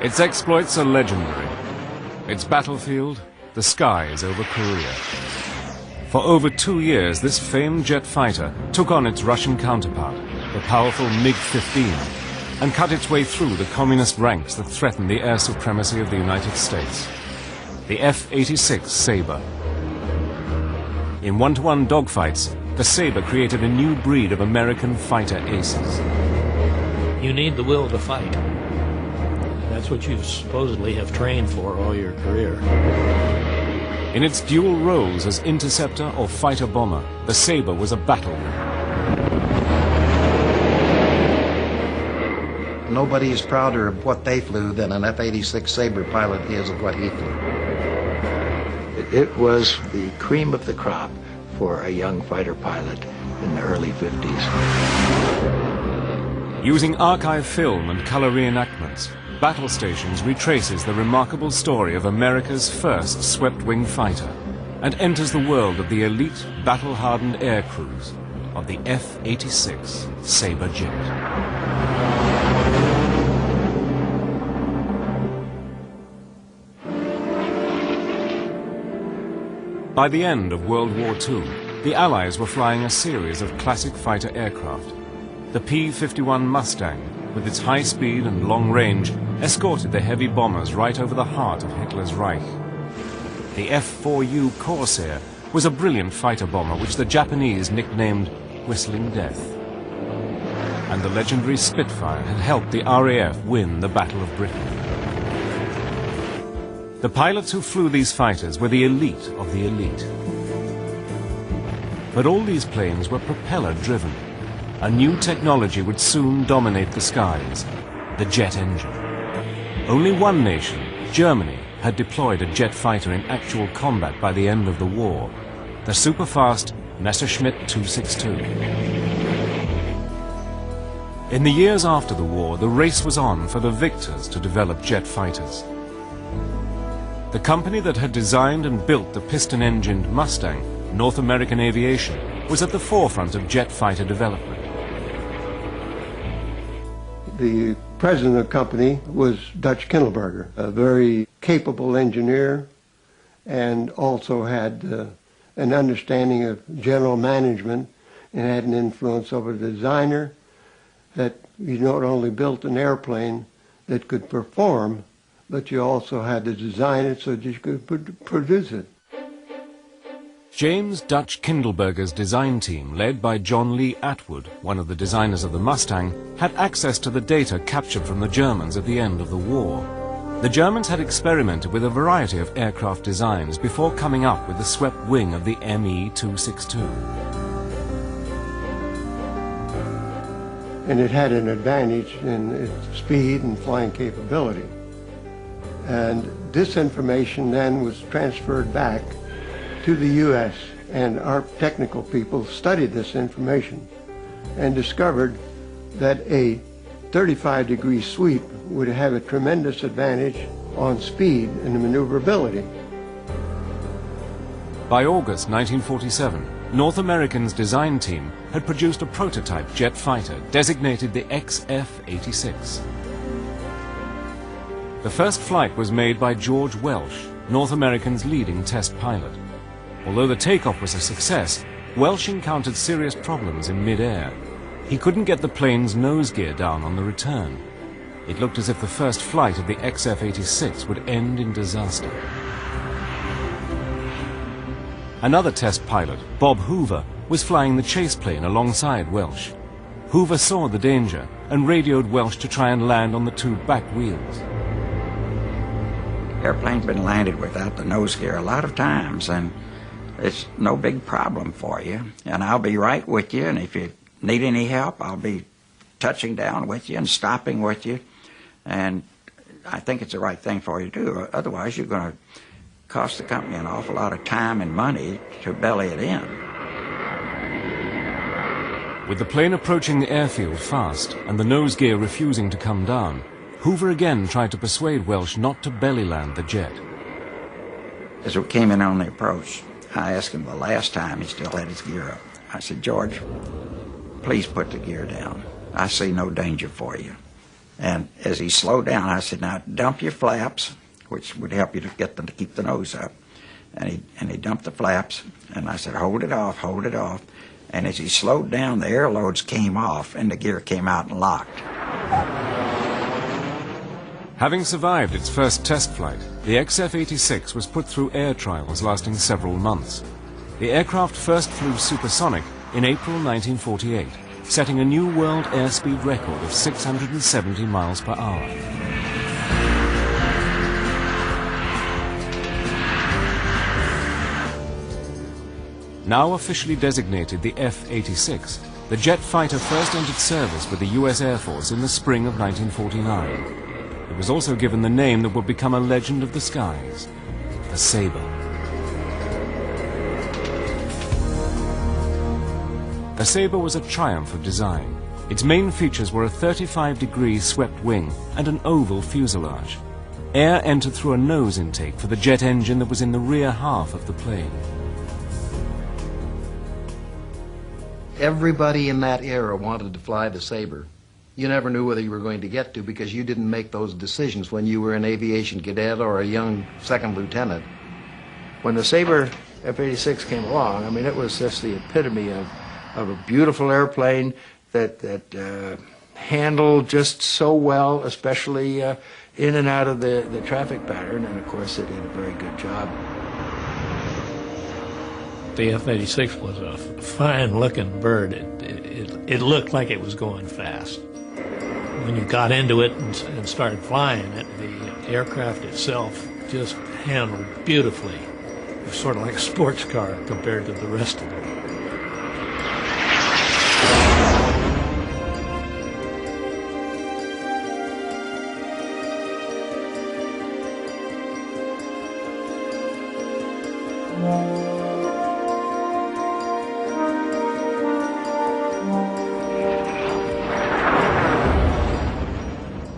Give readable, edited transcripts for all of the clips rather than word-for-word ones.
Its exploits are legendary. Its battlefield, the skies over Korea. For over 2 years, this famed jet fighter took on its Russian counterpart, the powerful MiG-15, and cut its way through the communist ranks that threatened the air supremacy of the United States. The F-86 Sabre. In one-to-one dogfights, the Sabre created a new breed of American fighter aces. You need the will to fight. That's what you supposedly have trained for all your career. In its dual roles as interceptor or fighter bomber, the Sabre was a battle. Nobody is prouder of what they flew than an F-86 Sabre pilot is of what he flew. It was the cream of the crop for a young fighter pilot in the early 50s. Using archive film and color reenactments, Battle Stations retraces the remarkable story of America's first swept-wing fighter and enters the world of the elite, battle-hardened air crews of the F-86 Sabrejet. By the end of World War II, the Allies were flying a series of classic fighter aircraft. The P-51 Mustang, with its high speed and long range, escorted the heavy bombers right over the heart of Hitler's Reich. The F-4U Corsair was a brilliant fighter bomber which the Japanese nicknamed Whistling Death. And the legendary Spitfire had helped the RAF win the Battle of Britain. The pilots who flew these fighters were the elite of the elite. But all these planes were propeller-driven. A new technology would soon dominate the skies, the jet engine. Only one nation, Germany, had deployed a jet fighter in actual combat by the end of the war, the super-fast Messerschmitt 262. In the years after the war, the race was on for the victors to develop jet fighters. The company that had designed and built the piston-engined Mustang, North American Aviation, was at the forefront of jet fighter development. The president of the company was Dutch Kindelberger, a very capable engineer, and also had an understanding of general management and had an influence over the designer, that you not only built an airplane that could perform, but you also had to design it so that you could produce it. James Dutch Kindelberger's design team, led by John Lee Atwood, one of the designers of the Mustang, had access to the data captured from the Germans at the end of the war. The Germans had experimented with a variety of aircraft designs before coming up with the swept wing of the ME-262. And it had an advantage in its speed and flying capability. And this information then was transferred back to the U.S., and our technical people studied this information and discovered that a 35-degree sweep would have a tremendous advantage on speed and maneuverability. By August 1947, North American's design team had produced a prototype jet fighter designated the XF-86. The first flight was made by George Welsh, North American's leading test pilot. Although the takeoff was a success, Welsh encountered serious problems in mid-air. He couldn't get the plane's nose gear down on the return. It looked as if the first flight of the XF-86 would end in disaster. Another test pilot, Bob Hoover, was flying the chase plane alongside Welsh. Hoover saw the danger and radioed Welsh to try and land on the two back wheels. Airplane's been landed without the nose gear a lot of times, and it's no big problem for you. And I'll be right with you, and if you need any help, I'll be touching down with you and stopping with you. And I think it's the right thing for you to do. Otherwise, you're going to cost the company an awful lot of time and money to belly it in. With the plane approaching the airfield fast and the nose gear refusing to come down, Hoover again tried to persuade Welsh not to belly land the jet. As we came in on the approach, I asked him the last time he still had his gear up. I said, "George, please put the gear down. I see no danger for you." And as he slowed down, I said, now dump your flaps, which would help you to get them to keep the nose up. And he dumped the flaps, and I said, hold it off, hold it off. And as he slowed down, the air loads came off, and the gear came out and locked. Having survived its first test flight, the F-86 was put through air trials lasting several months. The aircraft first flew supersonic in April 1948, setting a new world airspeed record of 670 miles per hour. Now officially designated the F-86, the jet fighter first entered service with the US Air Force in the spring of 1949. It was also given the name that would become a legend of the skies, the Sabre. The Sabre was a triumph of design. Its main features were a 35-degree swept wing and an oval fuselage. Air entered through a nose intake for the jet engine that was in the rear half of the plane. Everybody in that era wanted to fly the Sabre. You never knew whether you were going to get to because you didn't make those decisions when you were an aviation cadet or a young second lieutenant. When the Sabre F-86 came along, I mean, it was just the epitome of a beautiful airplane that handled just so well, especially in and out of the traffic pattern, and of course it did a very good job. The F-86 was a fine-looking bird. It looked like it was going fast. When you got into it and started flying it, the aircraft itself just handled beautifully. It was sort of like a sports car compared to the rest of it.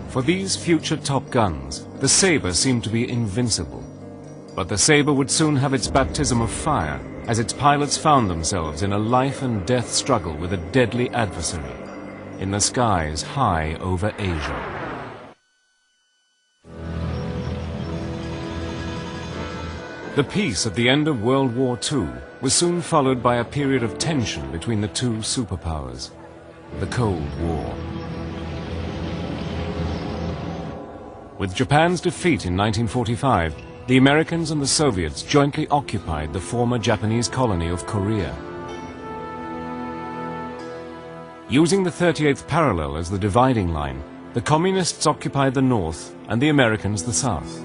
For these future Top Guns, the Sabre seemed to be invincible. But the Sabre would soon have its baptism of fire as its pilots found themselves in a life and death struggle with a deadly adversary in the skies high over Asia. The peace at the end of World War II was soon followed by a period of tension between the two superpowers, the Cold War. With Japan's defeat in 1945, the Americans and the Soviets jointly occupied the former Japanese colony of Korea. Using the 38th parallel as the dividing line, the Communists occupied the north and the Americans the south.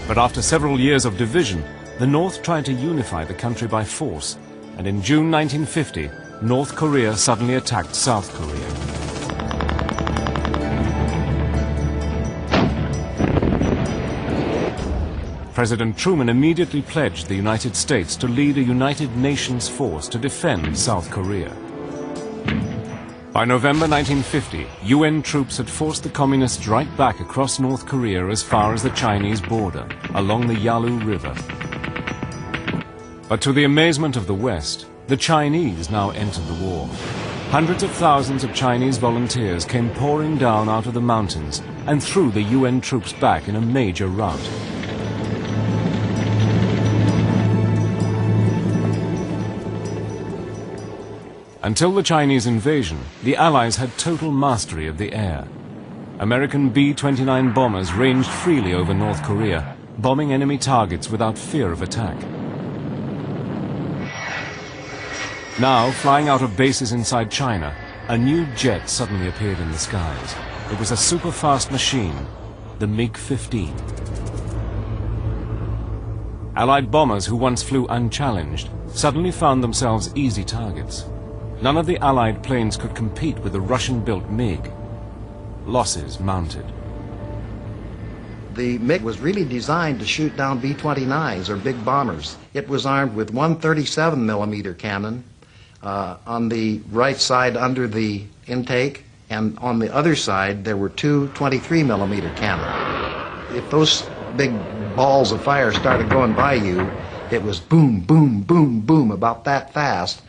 But after several years of division, the North tried to unify the country by force, and in June 1950, North Korea suddenly attacked South Korea. President Truman immediately pledged the United States to lead a United Nations force to defend South Korea. By November 1950, UN troops had forced the Communists right back across North Korea as far as the Chinese border, along the Yalu River. But to the amazement of the West, the Chinese now entered the war. Hundreds of thousands of Chinese volunteers came pouring down out of the mountains and threw the UN troops back in a major rout. Until the Chinese invasion, the Allies had total mastery of the air. American B-29 bombers ranged freely over North Korea, bombing enemy targets without fear of attack. Now, flying out of bases inside China, a new jet suddenly appeared in the skies. It was a super-fast machine, the MiG-15. Allied bombers who once flew unchallenged suddenly found themselves easy targets. None of the Allied planes could compete with the Russian-built MiG. Losses mounted. The MiG was really designed to shoot down B-29s, or big bombers. It was armed with one 37-millimeter cannon on the right side under the intake, and on the other side there were two 23-millimeter cannon. If those big balls of fire started going by you, it was boom, boom, boom, boom, about that fast.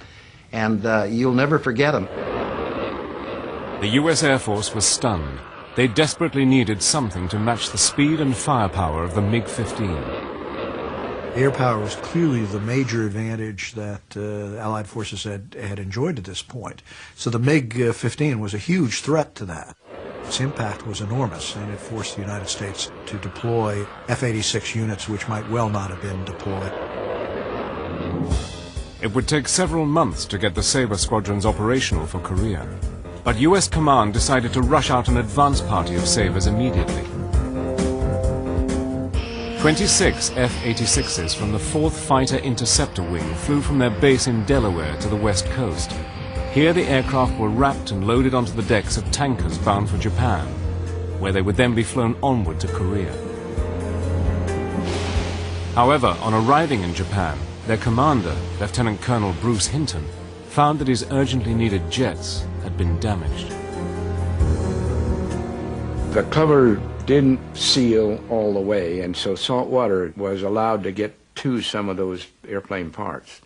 And you'll never forget them. The US Air Force was stunned. They desperately needed something to match the speed and firepower of the MiG-15. Air power was clearly the major advantage that Allied forces had enjoyed at this point. So the MiG-15 was a huge threat to that. Its impact was enormous, and it forced the United States to deploy F-86 units which might well not have been deployed. It would take several months to get the Sabre squadrons operational for Korea. But US Command decided to rush out an advance party of Sabres immediately. 26 F-86s from the 4th Fighter Interceptor Wing flew from their base in Delaware to the west coast. Here the aircraft were wrapped and loaded onto the decks of tankers bound for Japan, where they would then be flown onward to Korea. However, on arriving in Japan, their commander, Lieutenant Colonel Bruce Hinton, found that his urgently needed jets had been damaged. The cover didn't seal all the way, and so salt water was allowed to get to some of those airplane parts.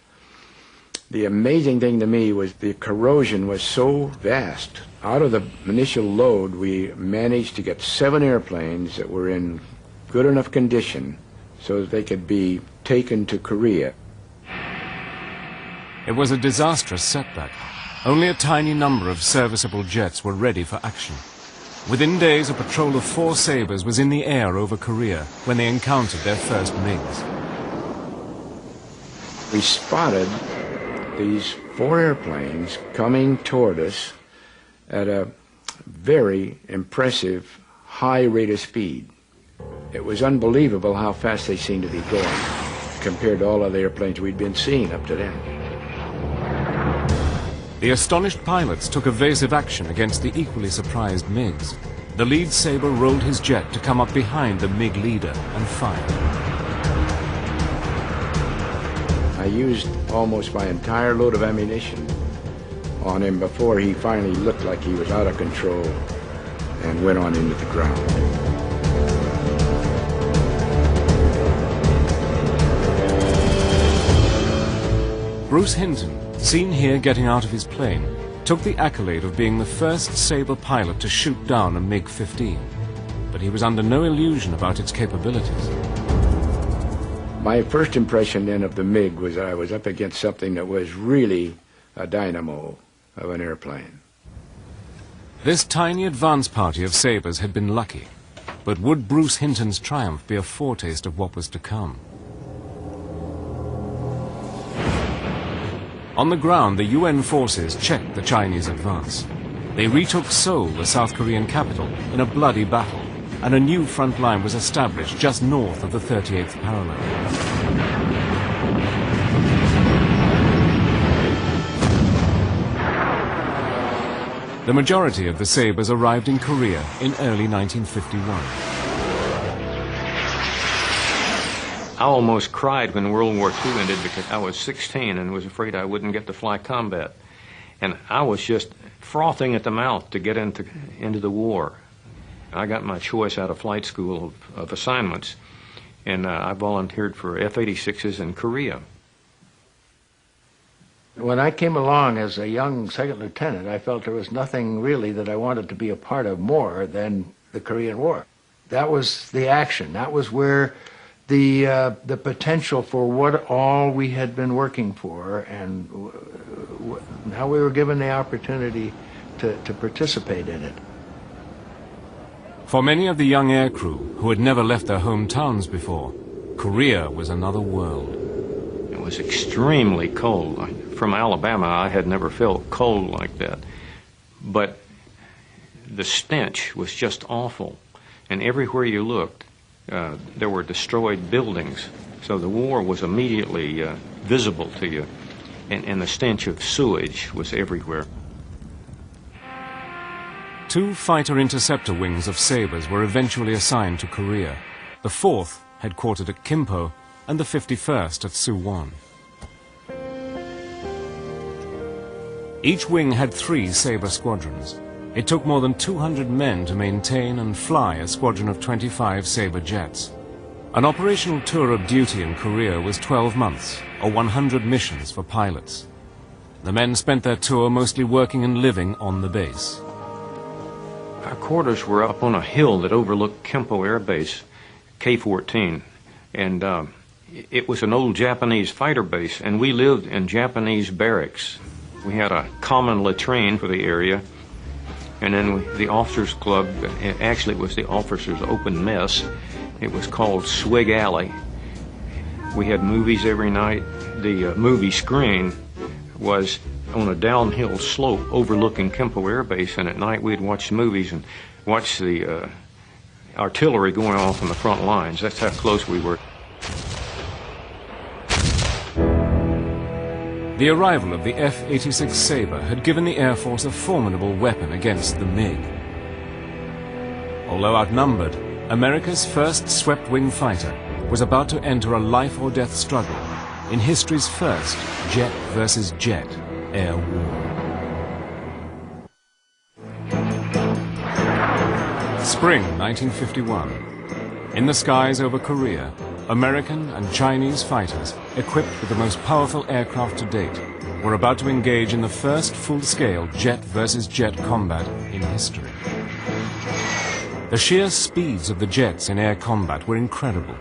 The amazing thing to me was the corrosion was so vast. Out of the initial load, we managed to get 7 airplanes that were in good enough condition so that they could be taken to Korea. It was a disastrous setback. Only a tiny number of serviceable jets were ready for action. Within days, a patrol of 4 Sabres was in the air over Korea when they encountered their first MiGs. We spotted these 4 airplanes coming toward us at a very impressive high rate of speed. It was unbelievable how fast they seemed to be going compared to all other airplanes we'd been seeing up to then. The astonished pilots took evasive action against the equally surprised MiGs. The lead Sabre rolled his jet to come up behind the MiG leader and fired. I used almost my entire load of ammunition on him before he finally looked like he was out of control and went on into the ground. Bruce Hinton, seen here getting out of his plane, took the accolade of being the first Sabre pilot to shoot down a MiG-15. But he was under no illusion about its capabilities. My first impression then of the MiG was I was up against something that was really a dynamo of an airplane. This tiny advance party of Sabres had been lucky. But would Bruce Hinton's triumph be a foretaste of what was to come? On the ground, the UN forces checked the Chinese advance. They retook Seoul, the South Korean capital, in a bloody battle, and a new front line was established just north of the 38th parallel. The majority of the Sabres arrived in Korea in early 1951. I almost cried when World War II ended because I was 16 and was afraid I wouldn't get to fly combat. And I was just frothing at the mouth to get into the war. I got my choice out of flight school of assignments, and I volunteered for F-86s in Korea. When I came along as a young second lieutenant, I felt there was nothing really that I wanted to be a part of more than the Korean War. That was the action. That was where the potential for what all we had been working for and how we were given the opportunity to participate in it. For many of the young aircrew who had never left their hometowns before, Korea was another world. It was extremely cold. From Alabama, I had never felt cold like that. But the stench was just awful. And everywhere you looked, there were destroyed buildings. So the war was immediately visible to you. And the stench of sewage was everywhere. 2 fighter interceptor wings of Sabres were eventually assigned to Korea. The 4th, headquartered at Kimpo, and the 51st at Suwon. Each wing had 3 Sabre squadrons. It took more than 200 men to maintain and fly a squadron of 25 Sabre jets. An operational tour of duty in Korea was 12 months, or 100 missions for pilots. The men spent their tour mostly working and living on the base. Our quarters were up on a hill that overlooked Kempo Air Base, K-14, and it was an old Japanese fighter base, and we lived in Japanese barracks. We had a common latrine for the area, and then the officers' club, actually it was the officers' open mess. It was called Swig Alley. We had movies every night. The movie screen was on a downhill slope overlooking Kempo Air Base, and at night we'd watch movies and watch the artillery going off on the front lines. That's how close we were. The arrival of the F-86 Sabre had given the Air Force a formidable weapon against the MiG. Although outnumbered, America's first swept-wing fighter was about to enter a life-or-death struggle in history's first jet versus jet air war. Spring 1951. In the skies over Korea, American and Chinese fighters, equipped with the most powerful aircraft to date, were about to engage in the first full-scale jet versus jet combat in history. The sheer speeds of the jets in air combat were incredible.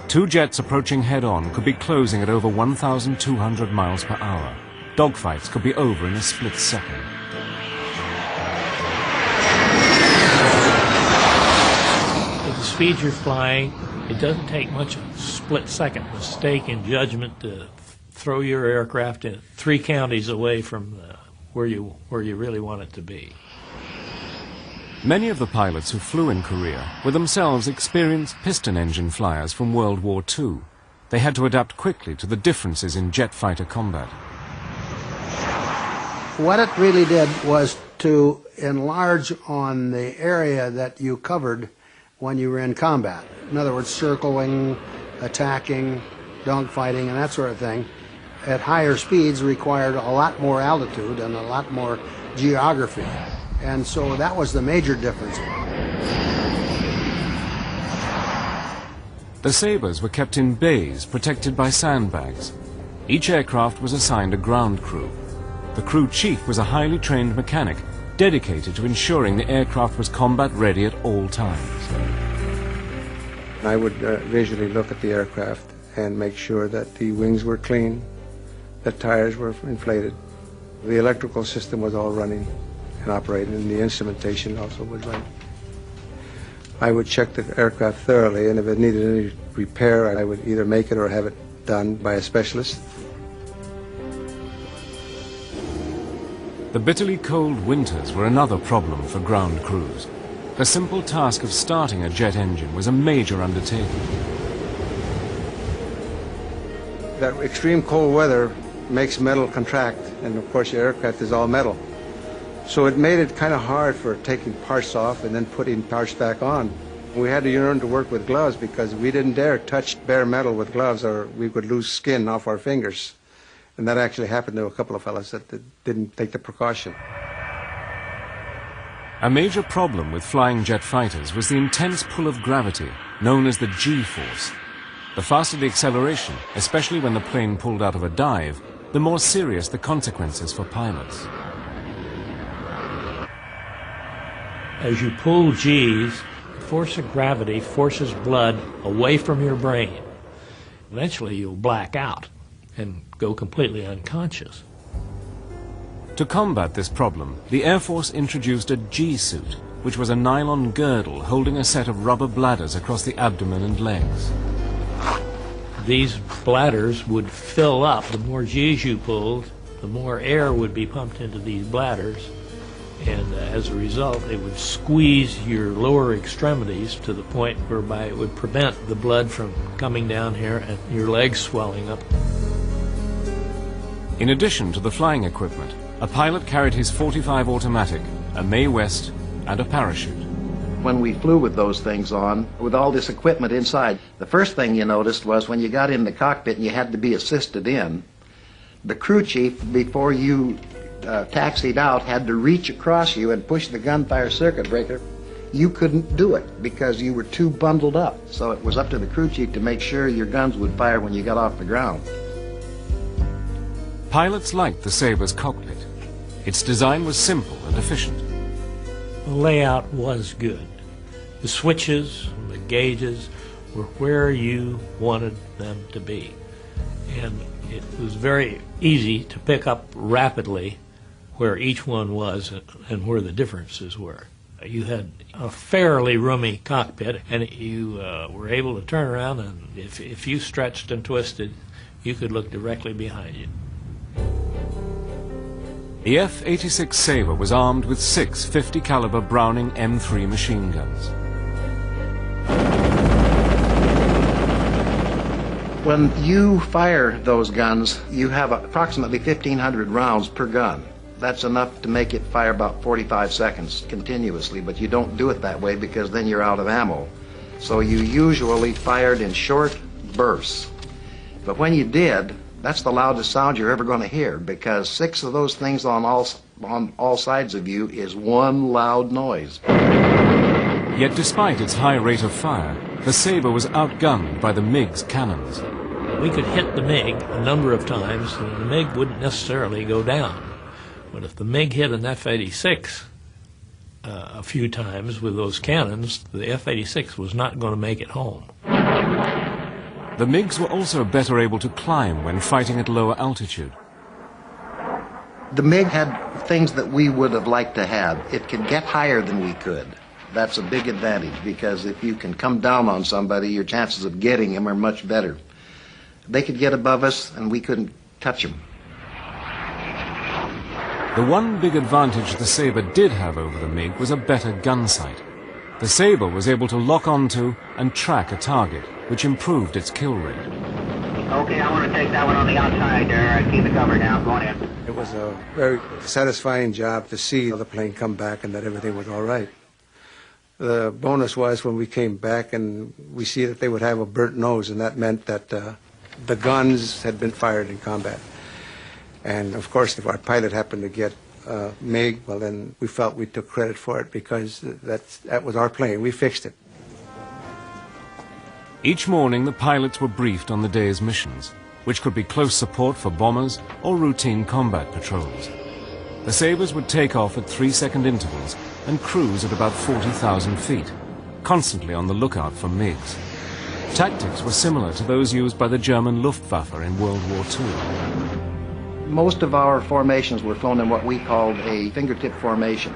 Two jets approaching head-on could be closing at over 1,200 miles per hour. Dogfights could be over in a split second. At the speed you're flying, it doesn't take much of a split-second mistake in judgment to throw your aircraft in 3 counties away from where you really want it to be. Many of the pilots who flew in Korea were themselves experienced piston engine flyers from World War II. They had to adapt quickly to the differences in jet fighter combat. What it really did was to enlarge on the area that you covered when you were in combat. In other words, circling, attacking, dogfighting, and that sort of thing, at higher speeds required a lot more altitude and a lot more geography. And so that was the major difference. The Sabres were kept in bays protected by sandbags. Each aircraft was assigned a ground crew. The crew chief was a highly trained mechanic dedicated to ensuring the aircraft was combat ready at all times. I would visually look at the aircraft and make sure that the wings were clean, the tires were inflated, the electrical system was all running and operating, and the instrumentation also was running. I would check the aircraft thoroughly, and if it needed any repair, I would either make it or have it done by a specialist. The bitterly cold winters were another problem for ground crews. The simple task of starting a jet engine was a major undertaking. That extreme cold weather makes metal contract, and of course your aircraft is all metal. So it made it kind of hard for taking parts off and then putting parts back on. We had to learn to work with gloves because we didn't dare touch bare metal with gloves or we could lose skin off our fingers. And that actually happened to a couple of fellas that didn't take the precaution. A major problem with flying jet fighters was the intense pull of gravity, known as the G-force. The faster the acceleration, especially when the plane pulled out of a dive, the more serious the consequences for pilots. As you pull G's, the force of gravity forces blood away from your brain. Eventually you'll black out and go completely unconscious. To combat this problem, the Air Force introduced a G-suit, which was a nylon girdle holding a set of rubber bladders across the abdomen and legs. These bladders would fill up. The more G's you pulled, the more air would be pumped into these bladders, and as a result it would squeeze your lower extremities to the point whereby it would prevent the blood from coming down here and your legs swelling up. In addition to the flying equipment, a pilot carried his .45 automatic, a Mae West, and a parachute. When we flew with those things on, with all this equipment inside, the first thing you noticed was when you got in the cockpit and you had to be assisted in, the crew chief, before you taxied out, had to reach across you and push the gunfire circuit breaker. You couldn't do it because you were too bundled up. So it was up to the crew chief to make sure your guns would fire when you got off the ground. Pilots liked the Sabre's cockpit. Its design was simple and efficient. The layout was good. The switches, the gauges were where you wanted them to be. And it was very easy to pick up rapidly where each one was and where the differences were. You had a fairly roomy cockpit, and you were able to turn around, and if you stretched and twisted, you could look directly behind you. The F-86 Sabre was armed with 6 50 caliber Browning M3 machine guns. When you fire those guns, you have approximately 1,500 rounds per gun. That's enough to make it fire about 45 seconds continuously, but you don't do it that way because then you're out of ammo. So you usually fired in short bursts. But when you did, that's the loudest sound you're ever going to hear, because 6 of those things on all sides of you is one loud noise. Yet despite its high rate of fire, the Sabre was outgunned by the MiG's cannons. We could hit the MiG a number of times, and the MiG wouldn't necessarily go down. But if the MiG hit an F-86 a few times with those cannons, the F-86 was not going to make it home. The MiGs were also better able to climb when fighting at lower altitude. The MiG had things that we would have liked to have. It could get higher than we could. That's a big advantage, because if you can come down on somebody, your chances of getting him are much better. They could get above us, and we couldn't touch them. The one big advantage the Sabre did have over the MiG was a better gun sight. The Sabre was able to lock onto and track a target, which improved its kill rate. Okay, I want to take that one on the outside there. Keep the cover now. Go on in. It was a very satisfying job to see the plane come back and that everything was all right. The bonus was when we came back and we see that they would have a burnt nose, and that meant that the guns had been fired in combat. And of course, if our pilot happened to get MiG, well then we felt we took credit for it, because that was our plane. We fixed it. Each morning the pilots were briefed on the day's missions, which could be close support for bombers or routine combat patrols. The Sabres would take off at 3-second intervals and cruise at about 40,000 feet, constantly on the lookout for MiGs. Tactics were similar to those used by the German Luftwaffe in World War II. Most of our formations were flown in what we called a fingertip formation.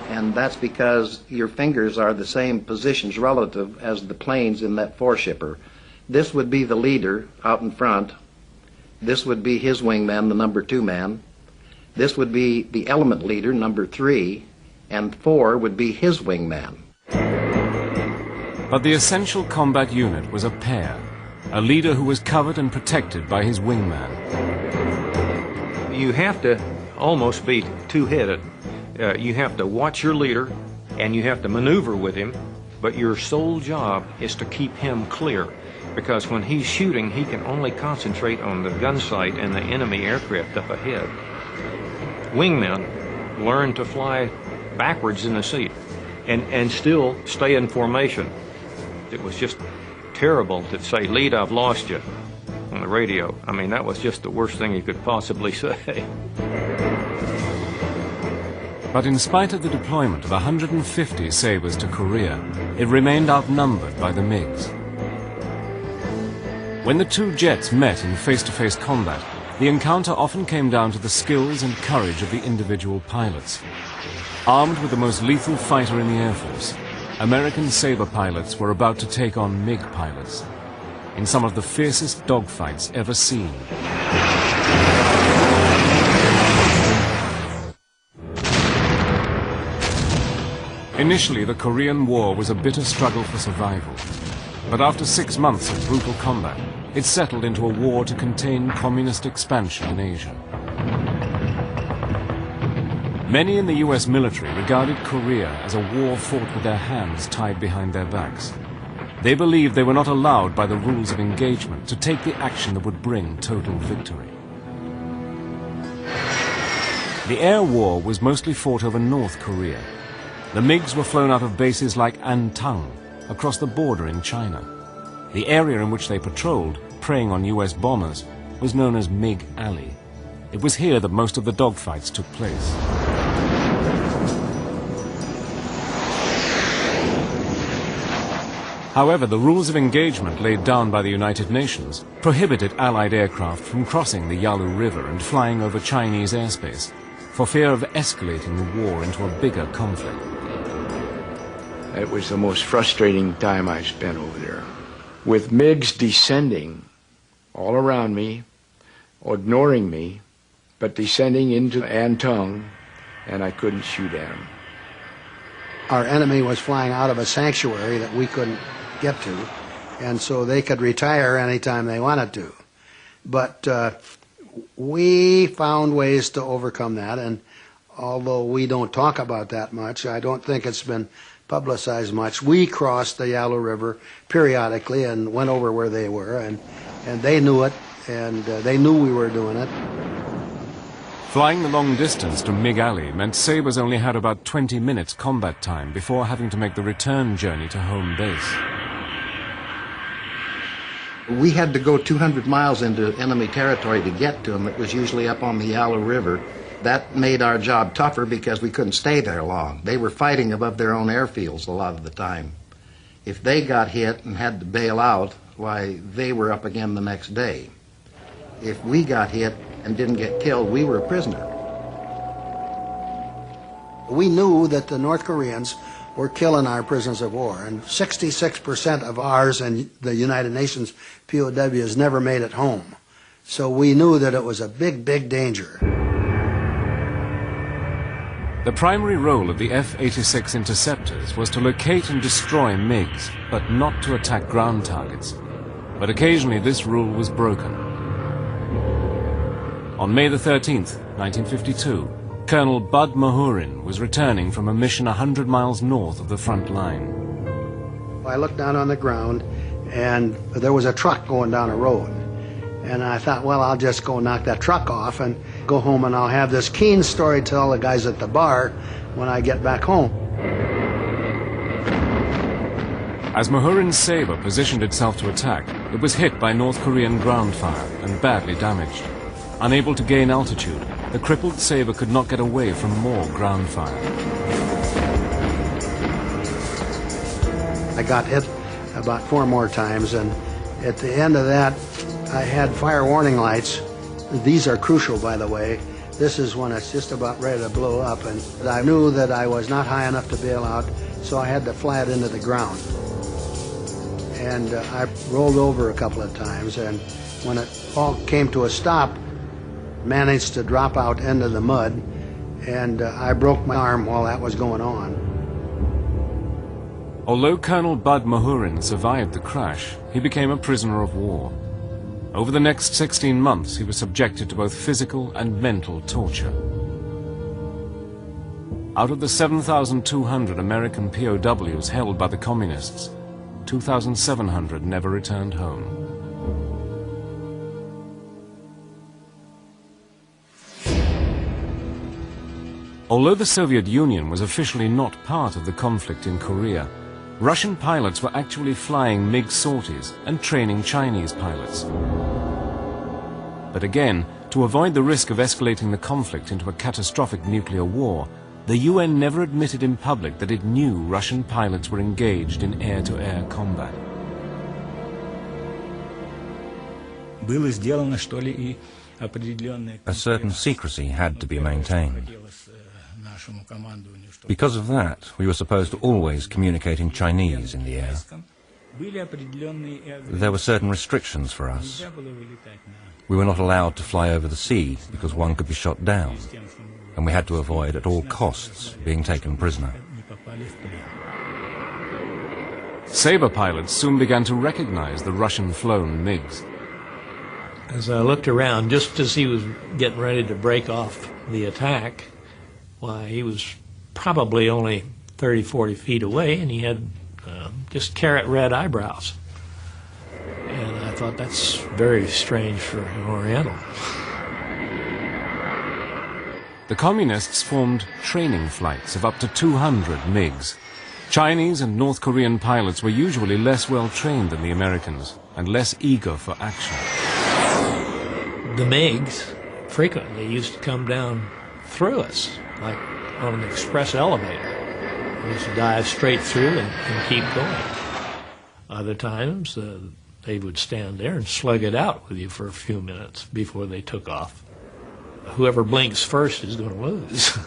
And that's because your fingers are the same positions relative as the planes in that four-shipper. This would be the leader out in front. This would be his wingman, the number 2 man. This would be the element leader, number 3, and 4 would be his wingman. But the essential combat unit was a pair, a leader who was covered and protected by his wingman. You have to almost be two-headed. You have to watch your leader, and you have to maneuver with him, but your sole job is to keep him clear, because when he's shooting, he can only concentrate on the gun sight and the enemy aircraft up ahead. Wingmen learn to fly backwards in the seat and still stay in formation. It was just terrible to say, "Lead, I've lost you," on the radio. I mean, that was just the worst thing you could possibly say. But in spite of the deployment of 150 Sabres to Korea, it remained outnumbered by the MiGs. When the two jets met in face-to-face combat, the encounter often came down to the skills and courage of the individual pilots. Armed with the most lethal fighter in the Air Force, American Sabre pilots were about to take on MiG pilots in some of the fiercest dogfights ever seen. Initially, the Korean War was a bitter struggle for survival. But after 6 months of brutal combat, it settled into a war to contain communist expansion in Asia. Many in the US military regarded Korea as a war fought with their hands tied behind their backs. They believed they were not allowed by the rules of engagement to take the action that would bring total victory. The air war was mostly fought over North Korea. The MiGs were flown out of bases like Antang, across the border in China. The area in which they patrolled, preying on US bombers, was known as MiG Alley. It was here that most of the dogfights took place. However, the rules of engagement laid down by the United Nations prohibited Allied aircraft from crossing the Yalu River and flying over Chinese airspace, for fear of escalating the war into a bigger conflict. It was the most frustrating time I spent over there. With MiGs descending all around me, ignoring me, but descending into Antung, and I couldn't shoot at them. Our enemy was flying out of a sanctuary that we couldn't get to, and so they could retire anytime they wanted to. But we found ways to overcome that, and although we don't talk about that much, I don't think it's been publicized much. We crossed the Yalu River periodically and went over where they were, and they knew it, and they knew we were doing it. Flying the long distance to MiG Alley meant Sabres only had about 20 minutes combat time before having to make the return journey to home base. We had to go 200 miles into enemy territory to get to them. It was usually up on the Yalu River. That made our job tougher because we couldn't stay there long. They were fighting above their own airfields a lot of the time. If they got hit and had to bail out, why, they were up again the next day. If we got hit and didn't get killed, we were a prisoner. We knew that the North Koreans were killing our prisoners of war, and 66% of ours and the United Nations POWs never made it home. So we knew that it was a big, big danger. The primary role of the F-86 interceptors was to locate and destroy MiGs, but not to attack ground targets. But occasionally this rule was broken. On May the 13th, 1952, Colonel Bud Mahurin was returning from a mission 100 miles north of the front line. I looked down on the ground, and there was a truck going down a road. And I thought, well, I'll just go knock that truck off and go home, and I'll have this keen story to tell the guys at the bar when I get back home. As Mahurin's Sabre positioned itself to attack, it was hit by North Korean ground fire and badly damaged. Unable to gain altitude, the crippled Sabre could not get away from more ground fire. I got hit about 4 more times, and at the end of that, I had fire warning lights. These are crucial, by the way. This is when it's just about ready to blow up, and I knew that I was not high enough to bail out, so I had to fly it into the ground. And I rolled over a couple of times, and when it all came to a stop, managed to drop out into the mud, and I broke my arm while that was going on. Although Colonel Bud Mahurin survived the crash, he became a prisoner of war. Over the next 16 months, he was subjected to both physical and mental torture. Out of the 7,200 American POWs held by the communists, 2,700 never returned home. Although the Soviet Union was officially not part of the conflict in Korea, Russian pilots were actually flying MiG sorties and training Chinese pilots. But again, to avoid the risk of escalating the conflict into a catastrophic nuclear war, the UN never admitted in public that it knew Russian pilots were engaged in air-to-air combat. A certain secrecy had to be maintained. Because of that, we were supposed to always communicate in Chinese in the air. There were certain restrictions for us. We were not allowed to fly over the sea because one could be shot down, and we had to avoid at all costs being taken prisoner. Sabre pilots soon began to recognize the Russian-flown MiGs. As I looked around, just as he was getting ready to break off the attack, why, he was probably only 30, 40 feet away, and he had just carrot red eyebrows. And I thought, that's very strange for an Oriental. The communists formed training flights of up to 200 MiGs. Chinese and North Korean pilots were usually less well trained than the Americans and less eager for action. The MiGs frequently used to come down through us, like on an express elevator. We used to dive straight through and keep going. Other times, they would stand there and slug it out with you for a few minutes before they took off. Whoever blinks first is going to lose.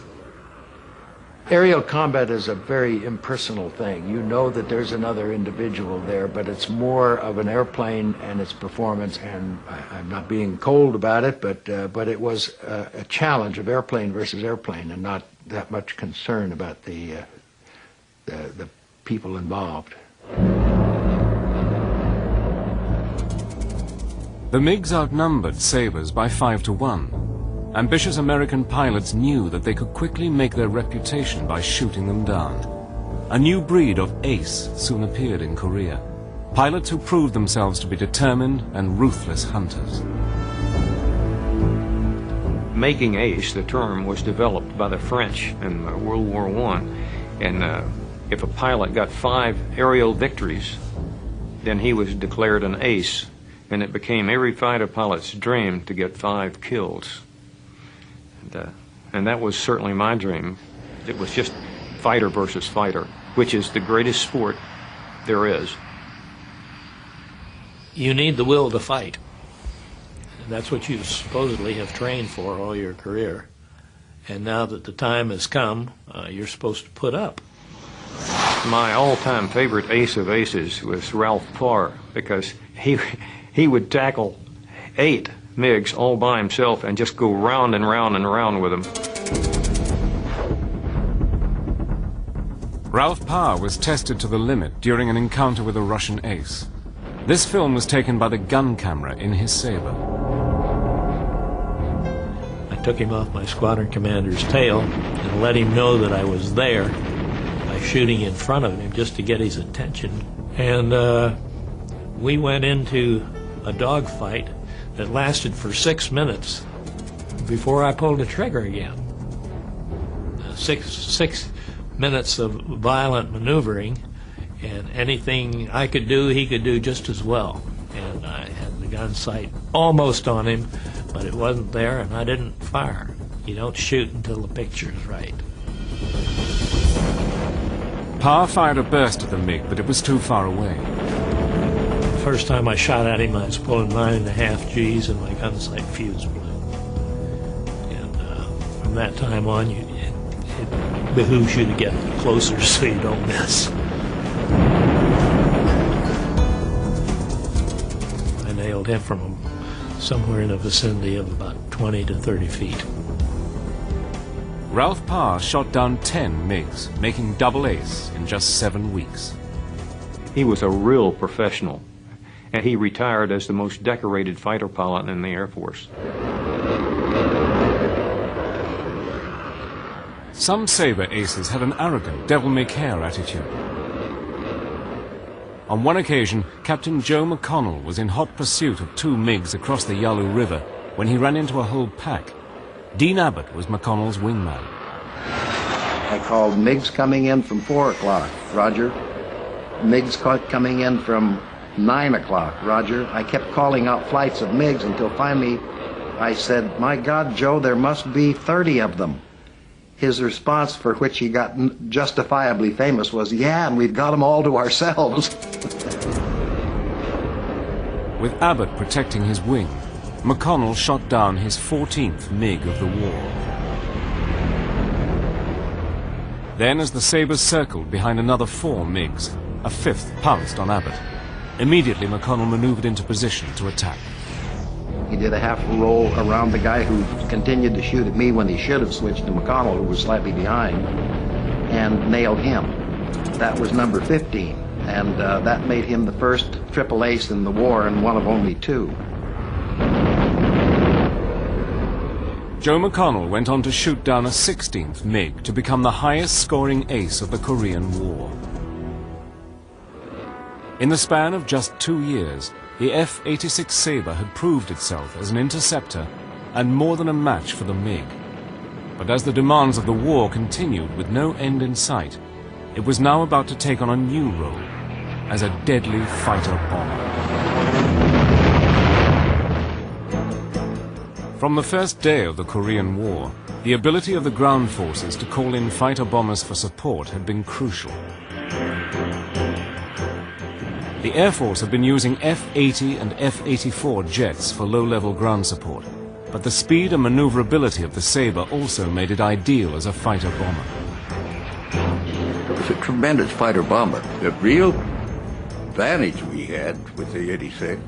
Aerial combat is a very impersonal thing. You know that there's another individual there, but it's more of an airplane and its performance, and I'm not being cold about it, but it was a challenge of airplane versus airplane and not that much concern about the people involved. The MiGs outnumbered Sabres by 5 to 1. Ambitious American pilots knew that they could quickly make their reputation by shooting them down. A new breed of ace soon appeared in Korea. Pilots who proved themselves to be determined and ruthless hunters. Making ace, the term, was developed by the French in World War I. And if a pilot got 5 aerial victories, then he was declared an ace. And it became every fighter pilot's dream to get 5 kills. And that was certainly my dream. It was just fighter versus fighter, which is the greatest sport there is. You need the will to fight. And that's what you supposedly have trained for all your career. And now that the time has come, you're supposed to put up. My all-time favorite ace of aces was Ralph Parr, because he would tackle 8 MiGs all by himself and just go round and round and round with them. Ralph Parr was tested to the limit during an encounter with a Russian ace. This film was taken by the gun camera in his Sabre. I took him off my squadron commander's tail and let him know that I was there by shooting in front of him just to get his attention. And we went into a dogfight that lasted for 6 minutes before I pulled the trigger again. 6 minutes of violent maneuvering, and anything I could do, he could do just as well. And I had the gun sight almost on him, but it wasn't there, and I didn't fire. You don't shoot until the picture is right. Parr fired a burst at the MiG, but it was too far away. First time I shot at him, I was pulling 9.5 Gs and my gun sight fuse blew. And from that time on, it behooves you to get closer so you don't miss. I nailed him from somewhere in the vicinity of about 20 to 30 feet. Ralph Parr shot down 10 MiGs, making double ace in just 7 weeks. He was a real professional. And he retired as the most decorated fighter pilot in the Air Force. Some Sabre aces had an arrogant, devil-may-care attitude. On one occasion, Captain Joe McConnell was in hot pursuit of 2 MiGs across the Yalu River when he ran into a whole pack. Dean Abbott was McConnell's wingman. I called MiGs coming in from 4 o'clock, roger. MiGs coming in from 9 o'clock, roger. I kept calling out flights of MiGs until finally I said, "My God, Joe, there must be 30 of them." His response, for which he got justifiably famous, was, "Yeah, and we've got them all to ourselves." With Abbott protecting his wing, McConnell shot down his 14th MiG of the war. Then, as the Sabres circled behind another 4 MiGs, a 5th pounced on Abbott. Immediately, McConnell maneuvered into position to attack. He did a half roll around the guy who continued to shoot at me when he should have switched to McConnell, who was slightly behind, and nailed him. That was number 15, and that made him the first triple ace in the war and one of only 2. Joe McConnell went on to shoot down a 16th MiG to become the highest-scoring ace of the Korean War. In the span of just 2 years, the F-86 Sabre had proved itself as an interceptor and more than a match for the MiG. But as the demands of the war continued with no end in sight, it was now about to take on a new role as a deadly fighter bomber. From the first day of the Korean War, the ability of the ground forces to call in fighter bombers for support had been crucial. The Air Force had been using F-80 and F-84 jets for low-level ground support, but the speed and maneuverability of the Sabre also made it ideal as a fighter-bomber. It was a tremendous fighter-bomber. The real advantage we had with the 86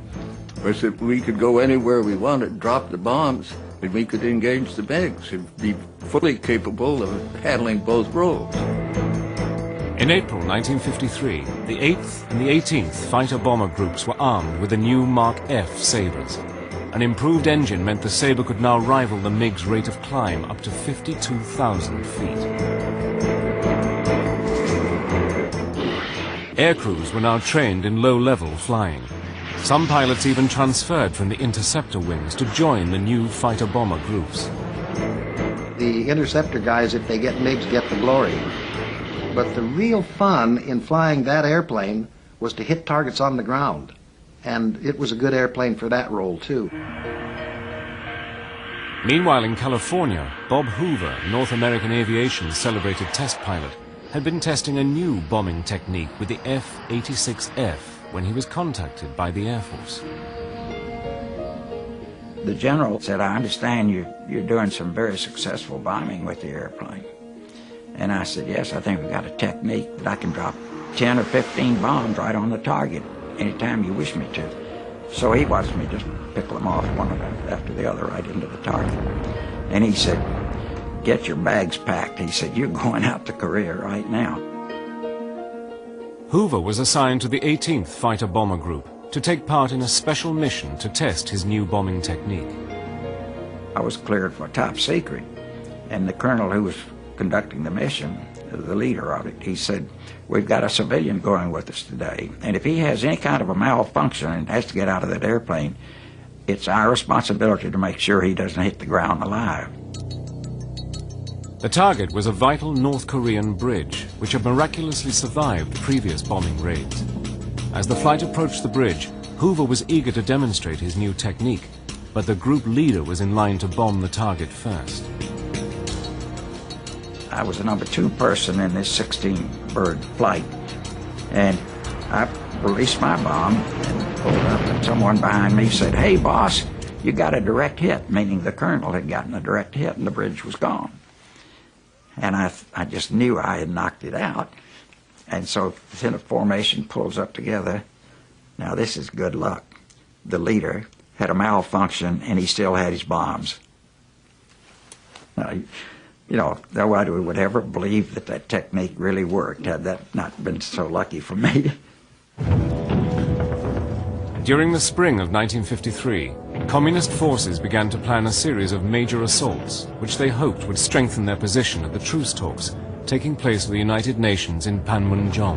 was that we could go anywhere we wanted, drop the bombs, and we could engage the MiGs and be fully capable of handling both roles. In April 1953, the 8th and the 18th fighter-bomber groups were armed with the new Mark F Sabres. An improved engine meant the Sabre could now rival the MiG's rate of climb up to 52,000 feet. Air crews were now trained in low-level flying. Some pilots even transferred from the interceptor wings to join the new fighter-bomber groups. The interceptor guys, if they get MiGs, get the glory. But the real fun in flying that airplane was to hit targets on the ground. And it was a good airplane for that role, too. Meanwhile, in California, Bob Hoover, North American Aviation's celebrated test pilot, had been testing a new bombing technique with the F-86F when he was contacted by the Air Force. The general said, I understand you're doing some very successful bombing with the airplane. And I said, yes, I think we've got a technique that I can drop 10 or 15 bombs right on the target anytime you wish me to. So he watched me just pickle them off one after the other right into the target. And he said, get your bags packed. He said, you're going out to Korea right now. Hoover was assigned to the 18th Fighter Bomber Group to take part in a special mission to test his new bombing technique. I was cleared for top secret, and the colonel who was conducting the mission, the leader of it, he said, we've got a civilian going with us today, and if he has any kind of a malfunction and has to get out of that airplane, it's our responsibility to make sure he doesn't hit the ground alive. The target was a vital North Korean bridge, which had miraculously survived previous bombing raids. As the flight approached the bridge, Hoover was eager to demonstrate his new technique, but the group leader was in line to bomb the target first. I was the number 2 person in this 16-bird flight, and I released my bomb and pulled up, and someone behind me said, hey, boss, you got a direct hit, meaning the colonel had gotten a direct hit and the bridge was gone. And I just knew I had knocked it out. And so then a formation pulls up together. Now this is good luck. The leader had a malfunction and he still had his bombs. Now, you know, nobody would ever believe that that technique really worked had that not been so lucky for me. During the spring of 1953, Communist forces began to plan a series of major assaults, which they hoped would strengthen their position at the truce talks taking place at the United Nations in Panmunjom.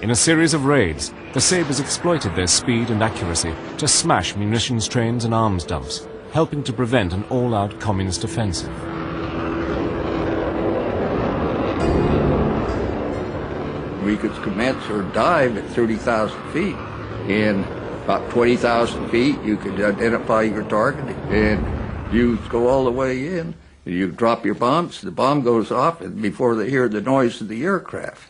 In a series of raids, the Sabres exploited their speed and accuracy to smash munitions trains and arms dumps, helping to prevent an all-out communist offensive. We could commence or dive at 30,000 feet. In about 20,000 feet, you could identify your target, and you go all the way in. You drop your bombs, the bomb goes off, and before they hear the noise of the aircraft.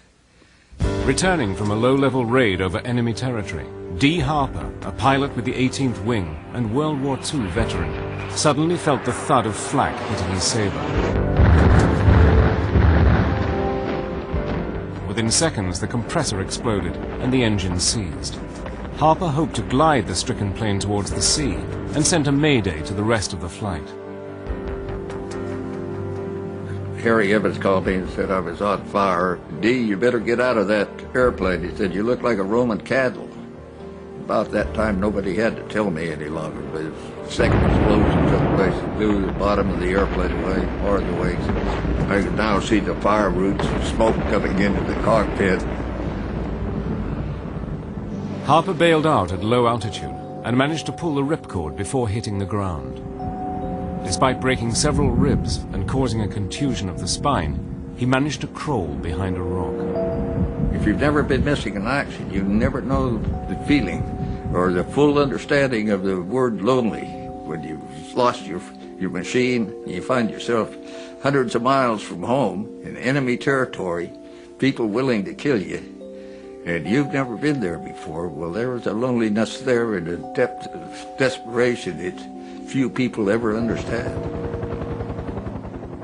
Returning from a low-level raid over enemy territory, D. Harper, a pilot with the 18th Wing and World War II veteran, suddenly felt the thud of flak hitting his Sabre. Within seconds, the compressor exploded and the engine seized. Harper hoped to glide the stricken plane towards the sea and sent a mayday to the rest of the flight. Harry Evans called me and said I was on fire. D, you better get out of that airplane. He said, you look like a Roman candle. About that time, nobody had to tell me any longer, but the second explosion took place and blew the bottom of the airplane away, part of the wings. I can now see the fire roots and smoke coming into the cockpit. Harper bailed out at low altitude and managed to pull the ripcord before hitting the ground. Despite breaking several ribs and causing a contusion of the spine, he managed to crawl behind a rock. If you've never been missing in action, you never know the feeling or the full understanding of the word lonely. When you've lost your machine, you find yourself hundreds of miles from home in enemy territory, people willing to kill you, and you've never been there before, well, there was a loneliness there and a depth of desperation that few people ever understand.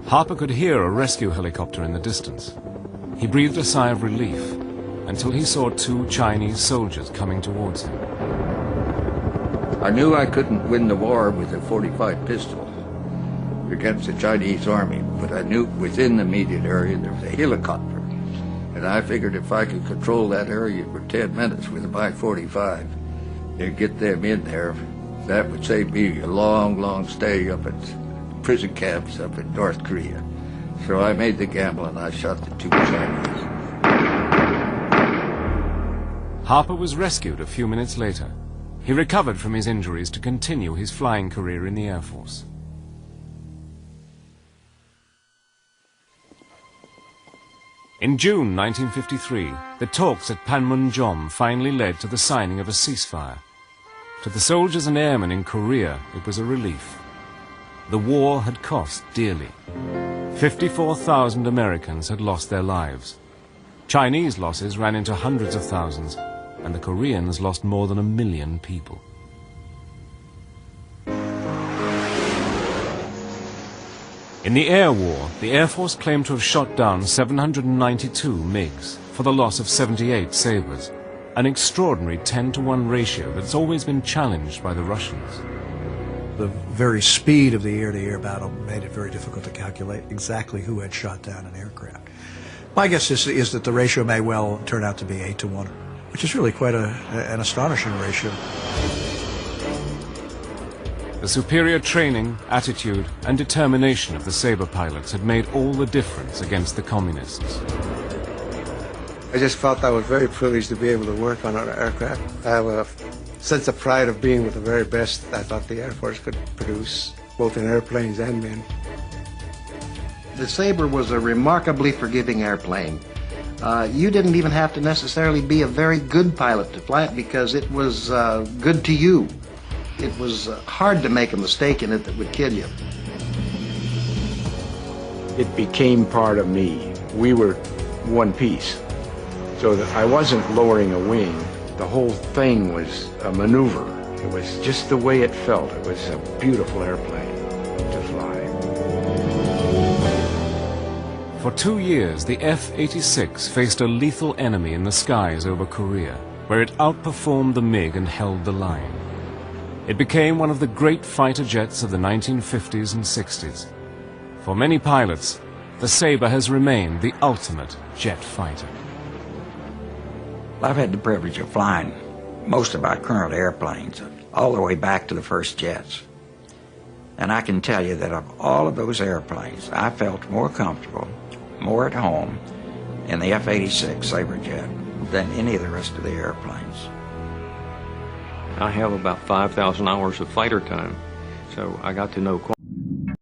Harper could hear a rescue helicopter in the distance. He breathed a sigh of relief until he saw 2 Chinese soldiers coming towards him. I knew I couldn't win the war with a .45 pistol against the Chinese army, but I knew within the immediate area there was a helicopter. And I figured if I could control that area for 10 minutes with my .45 and get them in there, that would save me a long, long stay up at prison camps up in North Korea. So I made the gamble and I shot the 2 Chinese. Harper was rescued a few minutes later. He recovered from his injuries to continue his flying career in the Air Force. In June 1953, the talks at Panmunjom finally led to the signing of a ceasefire. To the soldiers and airmen in Korea, it was a relief. The war had cost dearly. 54,000 Americans had lost their lives. Chinese losses ran into hundreds of thousands, and the Koreans lost more than 1 million people. In the air war, the Air Force claimed to have shot down 792 MiGs for the loss of 78 Sabres, an extraordinary 10-to-1 ratio that's always been challenged by the Russians. The very speed of the air-to-air battle made it very difficult to calculate exactly who had shot down an aircraft. My guess is that the ratio may well turn out to be 8-to-1, which is really quite an astonishing ratio. The superior training, attitude, and determination of the Sabre pilots had made all the difference against the communists. I just felt I was very privileged to be able to work on our aircraft. I have a sense of pride of being with the very best I thought the Air Force could produce, both in airplanes and men. The Sabre was a remarkably forgiving airplane. You didn't even have to necessarily be a very good pilot to fly it because it was good to you. It was hard to make a mistake in it that would kill you. It became part of me. We were one piece. So that I wasn't lowering a wing. The whole thing was a maneuver. It was just the way it felt. It was a beautiful airplane to fly. For 2 years, the F-86 faced a lethal enemy in the skies over Korea, where it outperformed the MiG and held the line. It became one of the great fighter jets of the 1950s and 60s. For many pilots, the Sabre has remained the ultimate jet fighter. I've had the privilege of flying most of our current airplanes, all the way back to the first jets. And I can tell you that of all of those airplanes, I felt more comfortable, more at home in the F-86 Sabrejet than any of the rest of the airplanes. I have about 5,000 hours of fighter time, so I got to know quite